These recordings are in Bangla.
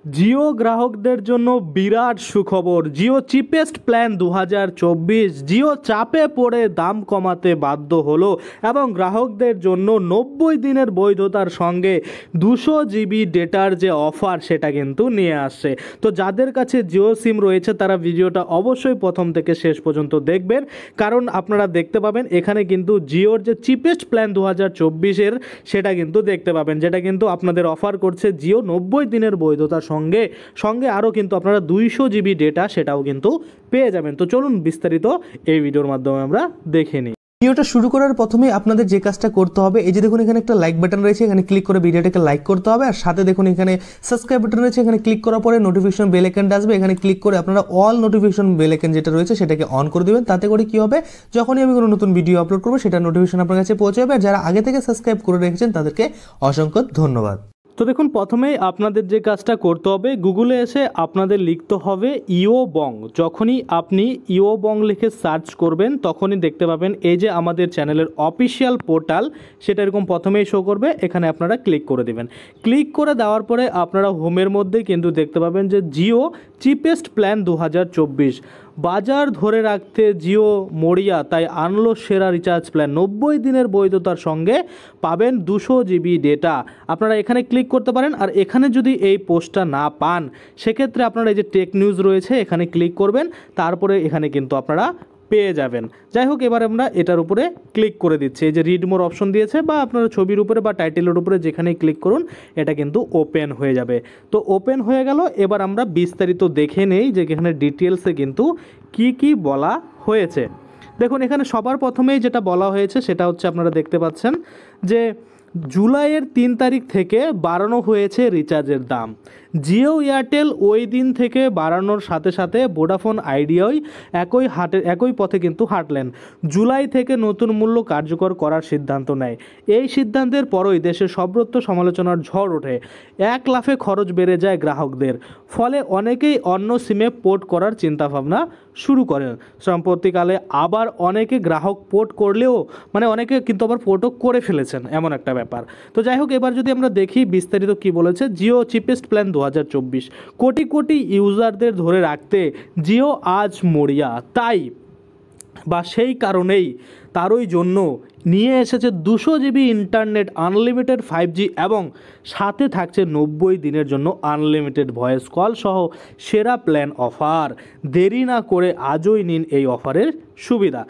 জিও গ্রাহকদের জন্য বিরাট সুখবর। জিও চিপেস্ট প্ল্যান 2024 জিও চাপে পড়ে দাম কমাতে বাধ্য হলো এবং গ্রাহকদের জন্য 90 দিনের বৈধতার সঙ্গে 200 জিবি ডেটার যে অফার সেটা কিন্তু নিয়ে আসছে। তো যাদের কাছে জিও সিম রয়েছে তারা ভিডিওটা অবশ্যই প্রথম থেকে শেষ পর্যন্ত দেখবেন, কারণ আপনারা দেখতে পাবেন এখানে কিন্তু জিওর যে চিপেস্ট প্ল্যান 2024-এর সেটা কিন্তু দেখতে পাবেন, যেটা কিন্তু আপনাদের অফার করছে জিও 90 দিনের বৈধতার সঙ্গে সঙ্গে আরও কিন্তু আপনারা 200 জিবি ডেটা সেটাও কিন্তু পেয়ে যাবেন। তো চলুন বিস্তারিত এই ভিডিওর মাধ্যমে আমরা দেখে নিই। ভিডিওটা শুরু করার প্রথমে আপনাদের যে কাজটা করতে হবে, এই যে দেখুন এখানে একটা লাইক বাটন রয়েছে, এখানে ক্লিক করে ভিডিওটাকে লাইক করতে হবে। আর সাথে দেখুন এখানে সাবস্ক্রাইব বাটন রয়েছে, এখানে ক্লিক করার পরে নোটিফিকেশন বেল আইকনটা আসবে, এখানে ক্লিক করে আপনারা অল নোটিফিকেশন বেল আইকন যেটা রয়েছে সেটাকে অন করে দেবেন। তাতে করে কি হবে, যখনই আমি কোনো নতুন ভিডিও আপলোড করবো সেটা নোটিফিকেশন আপনার কাছে পৌঁছে যাবে। আর যারা আগে থেকে সাবস্ক্রাইব করে রেখেছেন তাদেরকে অসংখ্য ধন্যবাদ। তো দেখুন প্রথমেই আপনাদের যে কাজটা করতে হবে, গুগলে এসে আপনাদের লিখতে হবে ইও বং। যখনই আপনি ইও বং লিখে সার্চ করবেন তখনই দেখতে পাবেন এই যে আমাদের চ্যানেলের অফিসিয়াল পোর্টাল, সেটা এরকম প্রথমেই শো করবে। এখানে আপনারা ক্লিক করে দেবেন। ক্লিক করে দেওয়ার পরে আপনারা হোমের মধ্যে কিন্তু দেখতে পাবেন যে জিও চিপেস্ট প্ল্যান 2024 বাজার ধরে রাখতে জিও মরিয়া, তাই আনলো সেরা রিচার্জ প্ল্যান 90 দিনের বৈধতার সঙ্গে পাবেন 200 জিবি ডেটা। আপনারা এখানে ক্লিক করতে পারেন। আর এখানে যদি এই পোস্টটা না পান সেক্ষেত্রে আপনারা এই যে টেক নিউজ রয়েছে এখানে ক্লিক করবেন, তারপরে এখানে কিন্তু আপনারা পেয়ে যাবেন। যাই হোক, এবার আমরা এটার উপরে ক্লিক করে দিচ্ছি। এই যে রিড মোর অপশন দিয়েছে, বা আপনারা ছবির উপরে বা টাইটেলের উপরে যেখানেই ক্লিক করুন এটা কিন্তু ওপেন হয়ে যাবে। তো ওপেন হয়ে গেল। এবার আমরা বিস্তারিত দেখে নেই যে এখানে ডিটেলসে কিন্তু কি বলা হয়েছে। দেখুন এখানে সবার প্রথমেই যেটা বলা হয়েছে সেটা হচ্ছে আপনারা দেখতে পাচ্ছেন যে জুলাইয়ের 3 তারিখ থেকে বাড়ানো হয়েছে রিচার্জের দাম। জিও এয়ারটেল ওই দিন থেকে বাড়ানোর সাথে সাথে ভোডাফোন আইডিয়াই একই পথে কিন্তু হাঁটলেন। জুলাই থেকে নতুন মূল্য কার্যকর করার সিদ্ধান্ত নেয়। এই সিদ্ধান্তের পরই দেশের সর্বত্র সমালোচনার ঝড় ওঠে। এক লাফে খরচ বেড়ে যায় গ্রাহকদের, ফলে অনেকেই অন্য সিমে পোর্ট করার চিন্তাভাবনা শুরু করেন। সাম্প্রতিককালে আবার অনেকে গ্রাহক পোর্ট করলেও অনেকে কিন্তু আবার পোর্টও করে ফেলেছেন, এমন একটা ব্যাপার। তো যাই হোক, এবার যদি আমরা দেখি বিস্তারিত কি বলেছে। জিও চিপেস্ট প্ল্যান 2024 কোটি কোটি ইউজারদের ধরে রাখতে জিও আজ মরিয়া, তাই বা সেই কারণেই তারই জন্য নিয়ে এসেছে 200 জিবি ইন্টারনেট, আনলিমিটেড 5G এবং সাথে থাকছে 90 দিনের জন্য আনলিমিটেড ভয়েস কল সহ সেরা প্ল্যান অফার। দেরি না করে আজই নিন এই অফারের সুবিধা।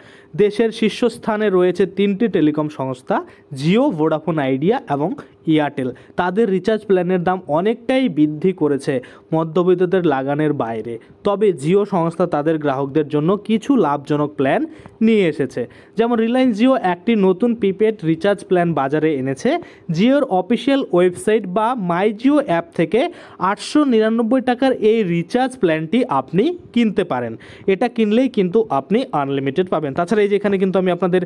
দেশের শীর্ষস্থানে রয়েছে 3টি টেলিকম সংস্থা, জিও, ভোডাফোন আইডিয়া এবং এয়ারটেল। তাদের রিচার্জ প্ল্যানের দাম অনেকটাই বৃদ্ধি করেছে মধ্যবিত্তদের লাগানের বাইরে। তবে জিও সংস্থা তাদের গ্রাহকদের জন্য কিছু লাভজনক প্ল্যান নিয়ে এসেছে। যেমন রিলায়েন্স জিও একটি নতুন প্রিপেড রিচার্জ প্ল্যান বাজারে এনেছে। জিওর অফিসিয়াল ওয়েবসাইট বা মাই জিও অ্যাপ থেকে 899 টাকার এই রিচার্জ প্ল্যানটি আপনি কিনতে পারেন। এটা কিনলেই কিন্তু আপনি আনলিমিটেড পাবেন। তাছাড়া এই যে এখানে কিন্তু আমি আপনাদের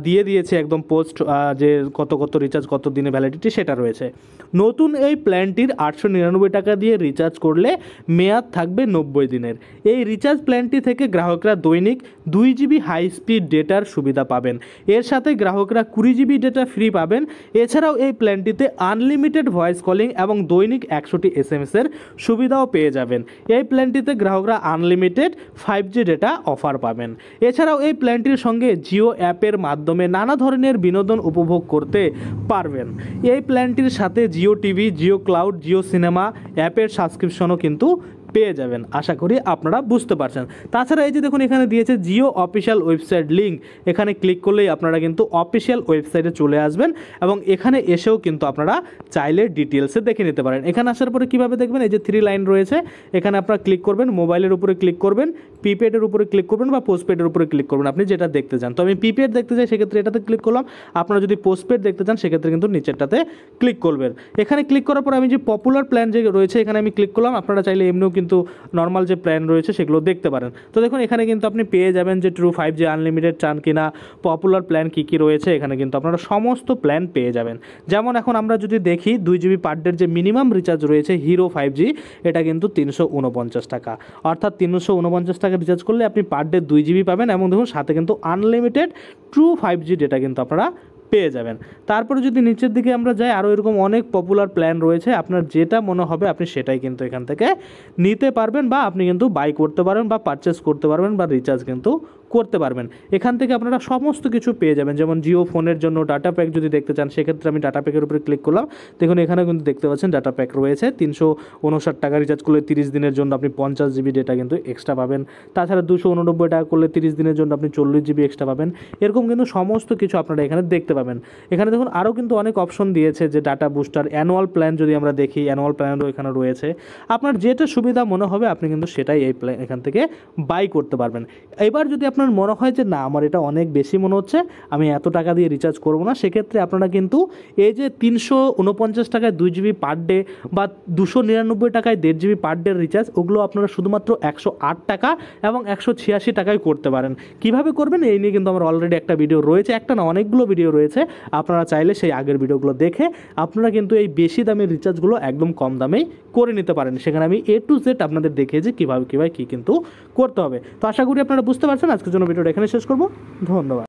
দিয়ে দিয়েছি একদম পোস্ট, যে কত রিচার্জ, কত দিনে ভ্যালিডিটি সেটা রয়েছে। নতুন এই প্ল্যানটির 899 টাকা দিয়ে রিচার্জ করলে মেয়াদ থাকবে 90 দিনের। এই রিচার্জ প্ল্যানটি থেকে গ্রাহকরা দৈনিক 2 জিবি হাই স্পিড ডেটার সুবিধা পাবেন। এর সাথে গ্রাহকরা 20 জিবি ডেটা ফ্রি পাবেন। এছাড়াও এই প্ল্যানটিতে আনলিমিটেড ভয়েস কলিং এবং দৈনিক 100টি SMS এর সুবিধাও পেয়ে যাবেন। এই প্ল্যানটিতে গ্রাহকরা আনলিমিটেড 5G ডেটা অফার পাবেন। এছাড়াও এই প্ল্যানটির সঙ্গে জিও অ্যাপের মাধ্যমে নানা ধরনের বিনোদন উপভোগ করতে পারবেন। এই প্ল্যানটির সাথে Jio TV, Jio cloud, Jio cinema অ্যাপের সাবস্ক্রিপশনও কিন্তু পেয়ে যাবেন। আশা করি আপনারা বুঝতে পারছেন। তাছাড়া এই যে দেখুন এখানে দিয়েছে জিও অফিসিয়াল ওয়েবসাইট লিঙ্ক, এখানে ক্লিক করলেই আপনারা কিন্তু অফিসিয়াল ওয়েবসাইটে চলে আসবেন এবং এখানে এসেও কিন্তু আপনারা চাইলে ডিটেলসে দেখে নিতে পারেন। এখানে আসার পরে কীভাবে দেখবেন, এই যে 3 লাইন রয়েছে এখানে আপনারা ক্লিক করবেন, মোবাইলের উপরে ক্লিক করবেন, প্রিপেডের উপরে ক্লিক করবেন বা পোস্টপেডের উপরে ক্লিক করবেন, আপনি যেটা দেখতে চান। তো আমি প্রিপেড দেখতে চাই সেক্ষেত্রে এটাতে ক্লিক করলাম। আপনারা যদি পোস্টপেড দেখতে চান সেক্ষেত্রে কিন্তু নিচেরটাতে ক্লিক করবেন। এখানে ক্লিক করার পর আমি যে পপুলার প্ল্যান যে রয়েছে এখানে আমি ক্লিক করলাম। আপনারা চাইলে এমনিও কিন্তু নর্মাল যে প্ল্যান রয়েছে সেগুলো দেখতে পারেন। তো দেখুন এখানে কিন্তু আপনি পেয়ে যাবেন যে ট্রু 5G আনলিমিটেড চান কিনা, পপুলার প্ল্যান কী রয়েছে, এখানে কিন্তু আপনারা সমস্ত প্ল্যান পেয়ে যাবেন। যেমন এখন আমরা যদি দেখি 2 জিবি পার ডের যে মিনিমাম রিচার্জ রয়েছে হিরো 5G, এটা কিন্তু 349 টাকা, অর্থাৎ 349 টাকা রিচার্জ করলে আপনি পার ডে 2 জিবি পাবেন এবং দেখুন সাথে কিন্তু আনলিমিটেড ট্রু 5G ডেটা কিন্তু আপনারা পেয়ে যাবেন। তারপরে যদি নিচের দিকে আমরা যাই, আরও এরকম অনেক পপুলার প্ল্যান রয়েছে, আপনার যেটা মনে হবে আপনি সেটাই কিন্তু এখান থেকে নিতে পারবেন, বা আপনি কিন্তু বাই করতে পারবেন বা পারচেস করতে পারবেন বা রিচার্জ কিন্তু করতে পারবেন। এখান থেকে আপনারা সমস্ত কিছু পেয়ে যাবেন। যেমন জিও ফোনের জন্য ডাটা প্যাক যদি দেখতে চান, সেক্ষেত্রে আমি ডাটা প্যাকের উপরে ক্লিক করলাম। দেখুন এখানে কিন্তু দেখতে পাচ্ছেন ডাটা প্যাক রয়েছে 359 টাকা রিচার্জ করলে 30 দিনের জন্য আপনি 50 জিবি ডেটা কিন্তু এক্সট্রা পাবেন। তাছাড়া 289 টাকা করলে 30 দিনের জন্য আপনি 40 জিবি এক্সট্রা পাবেন। এরকম কিন্তু সমস্ত কিছু আপনারা এখানে দেখতে পাবেন। এখানে দেখুন আরও কিন্তু অনেক অপশন দিয়েছে, যে ডাটা বুস্টার, অ্যানুয়াল প্ল্যান যদি আমরা দেখি, অ্যানুয়াল প্ল্যানও এখানে রয়েছে। আপনার যেটা সুবিধা মনে হবে আপনি কিন্তু সেটাই এই প্ল্যান এখান থেকে বাই করতে পারবেন। এবার যদি আপনার মনে হয় যে না আমার এটা অনেক বেশি মনে হচ্ছে, আমি এত টাকা দিয়ে রিচার্জ করবো না, সেক্ষেত্রে আপনারা কিন্তু এই যে 349 টাকায় 2 জিবি পার ডে বা 299 টাকায় 1.5 জিবি পার ডে রিচার্জ, ওগুলো আপনারা শুধুমাত্র 108 টাকা এবং 186 টাকায় করতে পারেন। কিভাবে করবেন এই নিয়ে কিন্তু আমার অলরেডি একটা ভিডিও রয়েছে, একটা না অনেকগুলো ভিডিও রয়েছে। আপনারা চাইলে সেই আগের ভিডিওগুলো দেখে আপনারা কিন্তু এই বেশি দামের রিচার্জগুলো একদম কম দামেই করে নিতে পারেন। সেখানে আমি A to Z আপনাদের দেখিয়েছি কীভাবে কী কিন্তু করতে হবে। তো আশা করি আপনারা বুঝতে পারছেন। আজকের জন্য ভিডিওটা এখানে শেষ করব। ধন্যবাদ।